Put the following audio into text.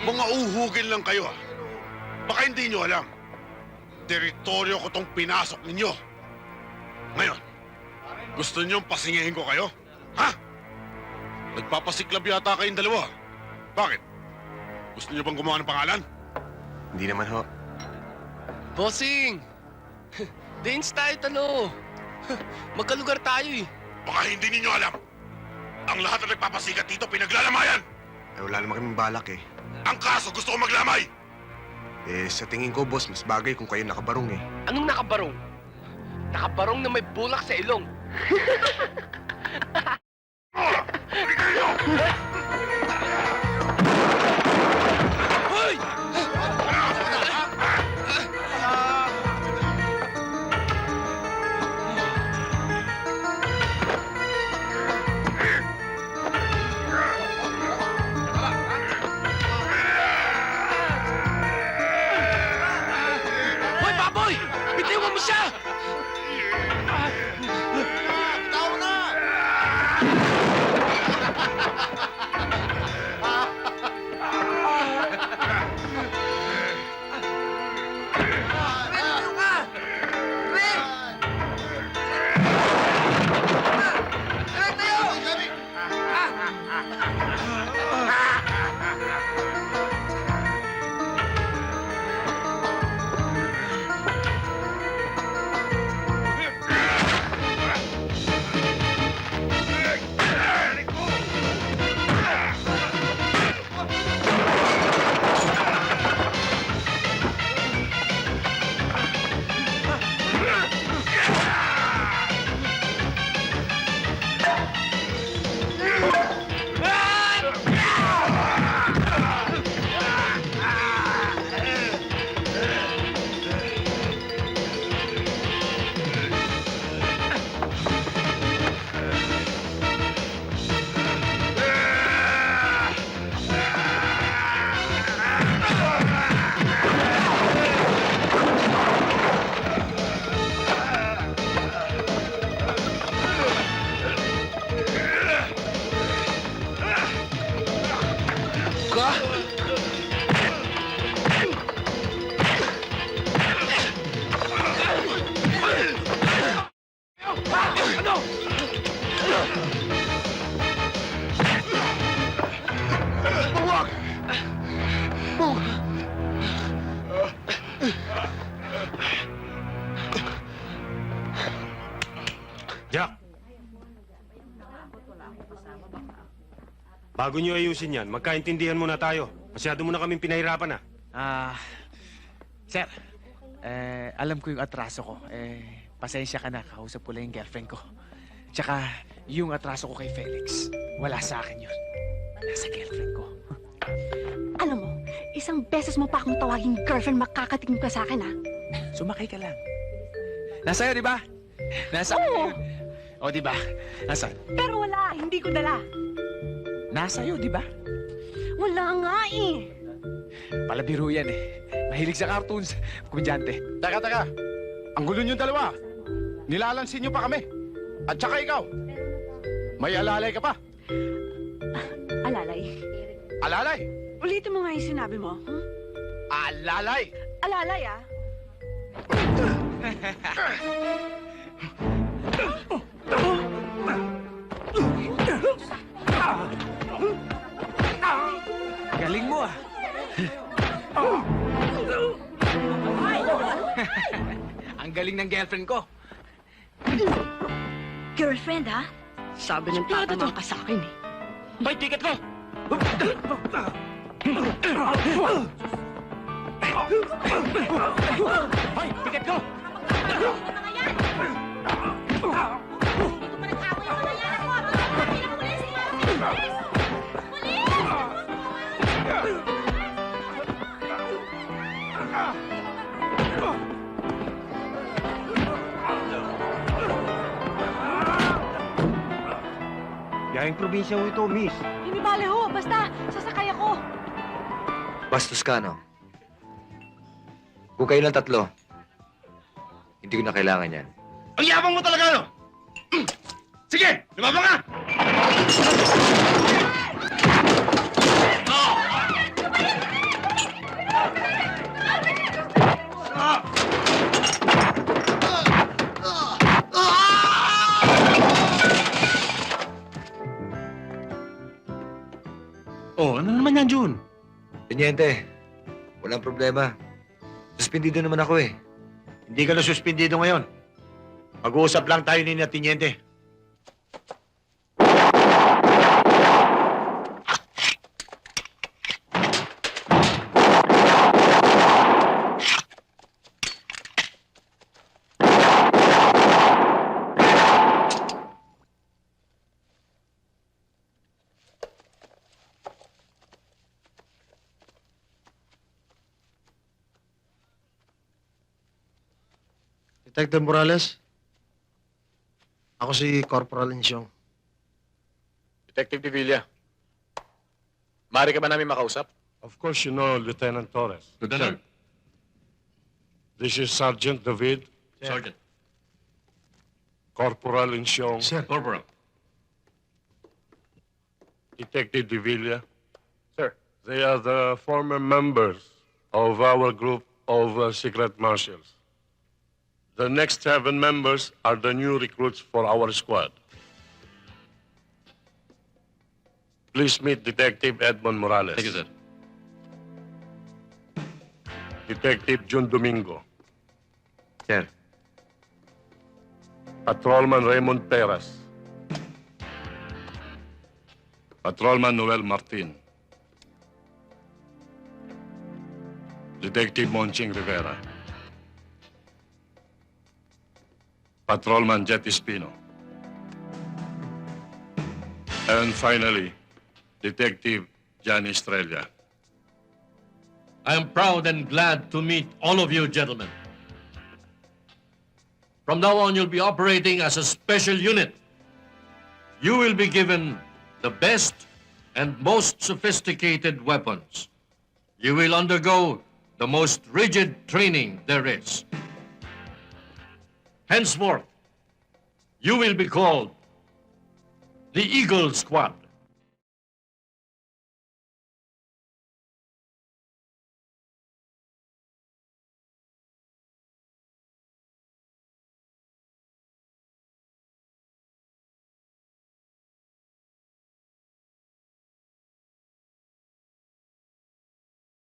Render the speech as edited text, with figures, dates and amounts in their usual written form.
Mga uhugin lang kayo, ah. Baka hindi nyo alam. Teritoryo ko tong pinasok ninyo. Ngayon, gusto nyo pasingahin ko kayo? Ha? Nagpapasiklab yata kayong dalawa. Bakit? Gusto nyo bang gumawa ng pangalan? Hindi naman ho. Bossing! Dance tayo, talo. Magkalugar tayo eh. Baka hindi ninyo alam. Ang lahat na nagpapasikat dito pinaglalamayan. Eh, wala naman kaming balak eh. Ang kaso gusto ko maglamay. Eh, sa tingin ko, boss, mas bagay kung kayo nakabarong eh. Anong nakabarong? Nakabarong na may bulak sa ilong. Hoy! Hoy, baboy! Bitiwan mo siya! Ka? Ano? Huwag! Jack! Bago nyo ayusin yan, magkaintindihan muna tayo. Masyado mo na kaming pinahirapan, Sir, alam ko yung atraso ko. Pasensya ka na, kausap ko lang yung girlfriend ko. Tsaka, yung atraso ko kay Felix, wala sa akin yun. Nasa girlfriend ko. Alam mo, isang beses mo pa akong tawaging girlfriend, makakatingin ka sa akin, ha? Sumakay ka lang. Nasa'yo, di ba? Nasa... Oo. O, di ba? Nasaan? Pero wala, hindi ko dala. Nasa'yo, di ba? Wala nga eh. Palabiro yan eh. Mahilig sa cartoons. Komedyante. Teka. Ang gulo niyong dalawa. Nilalansin niyo pa kami. At saka ikaw. May alalay ka pa. Alalay. Alalay? Ulitin mo nga yung sinabi mo. Alalay? Alalay, ah. Galing mo Ang galing ng girlfriend ko. Girlfriend, ha? Sabi ng tatamang ka sa akin, eh. Hoy, ticket ko! Hoy, tiket ko! Yahing probinsya ho ito, miss. Hindi bale ho, basta sasakay ako. Bastos ka, no? Kung kayo lang tatlo, hindi ko na kailangan yan. Ang yabang mo talaga, no? Sige, lumabang ka! Oh, ano naman yan, Jun? Teniente, walang problema. Suspendido naman ako eh. Hindi ka na suspendido ngayon. Mag-uusap lang tayo ni Tiniente. Detective Morales, ako si Corporal Insyong. Detective De Villa. Maaari ka ba namin makausap? Of course you know Lieutenant Torres. Lieutenant. This is Sergeant David, Sergeant. Corporal Insyong, Sir, Corporal. Detective De Villa. Sir. They are the former members of our group of secret marshals. The next 7 members are the new recruits for our squad. Please meet Detective Edmond Morales. Thank you, sir. Detective Jun Domingo. Sir, Patrolman Raymond Peras. Patrolman Noel Martin. Detective Monching Rivera. Patrolman Jet Espino. And finally, Detective Johnny Estrella. I am proud and glad to meet all of you, gentlemen. From now on, you'll be operating as a special unit. You will be given the best and most sophisticated weapons. You will undergo the most rigid training there is. Henceforth, you will be called the Eagle Squad.